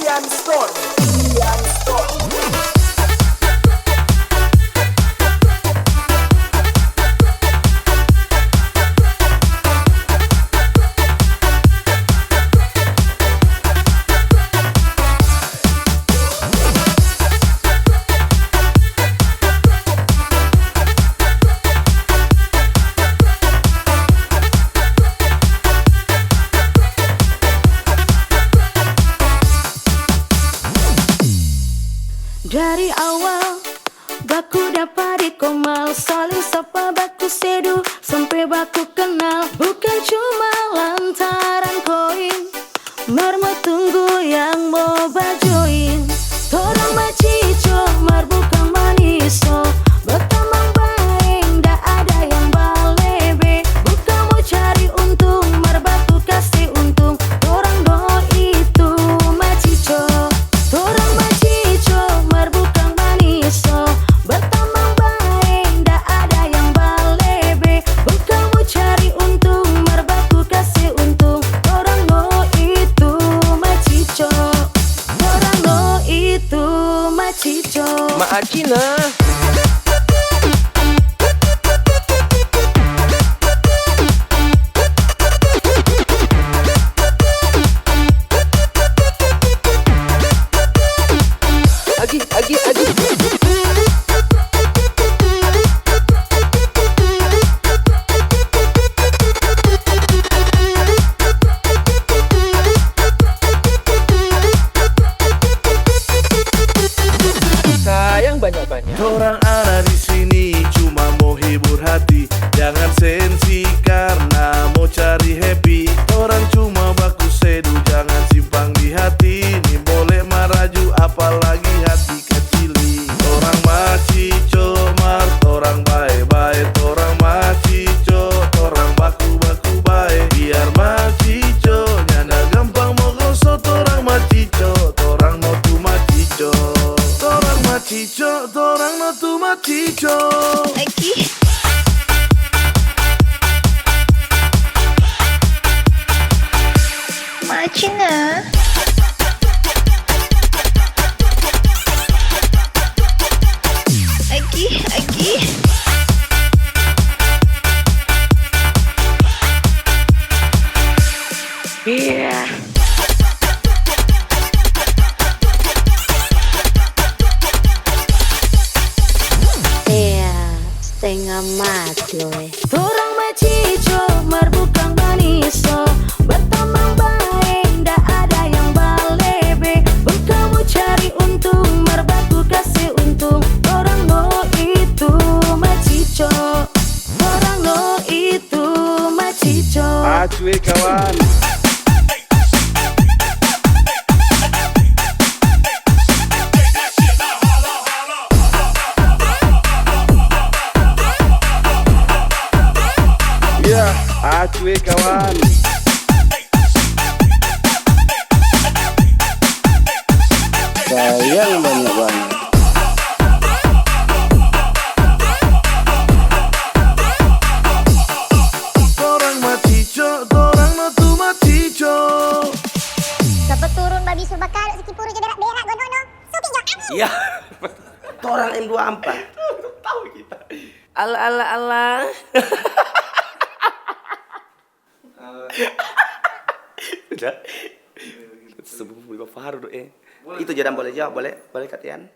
Ian Storm. Ian Storm. Dari awal baku dapat dikomal, saling sapa baku sedu sampai baku kenal. Bukan cuma lantaran koin, marmo tunggu yang mau bajoin. Torang macico, mar bukan maniso, bertamang baik, ndak ada yang balebe. Bukan mau cari untung, mar baku kasih untung. Torang do itu macico, torang macico, mar bukan maniso, bertamang baik, ndak ada yang balebe. Bukan mau cari untung, mar baku kasih untung. Torang do itu macico, torang do itu macico. Mak Cina. Agi. Sayang banyak-banyak. Orang ada di sini cuma mau hibur hati, jangan sensi karena mau cari happy. Orang cuma baku sedu, jangan simpang di hati. Ini boleh maraju apalagi hati kecili. Orang macico mar, orang baik-baik. Orang macico, orang baku-baku baik. Biar macico nyana gampang mau gosot. Orang macico, orang no tu macico. Torang macico, torang no tu macico. Lagi Macina. Lagi Iya. Iya, setengah mati loh. Torang macico, mar bukan maniso, bertamang baik, ndak ada yang balebe. Bukan mau cari untung, mar baku kasih untung. Torang no itu macico, torang no itu macico. Acuy kawan. Ya, acuy kawan. Sayang banyak-banyak. Torang macico, torang no tu macico. Sapa turun babi subakal sekipuru je berak-berak gonono. Supi jo ani. Iya. Orang M24. Tahu kita. Ala. Udah. Sebelum Faru Itu jadam boleh jawab, boleh Katian.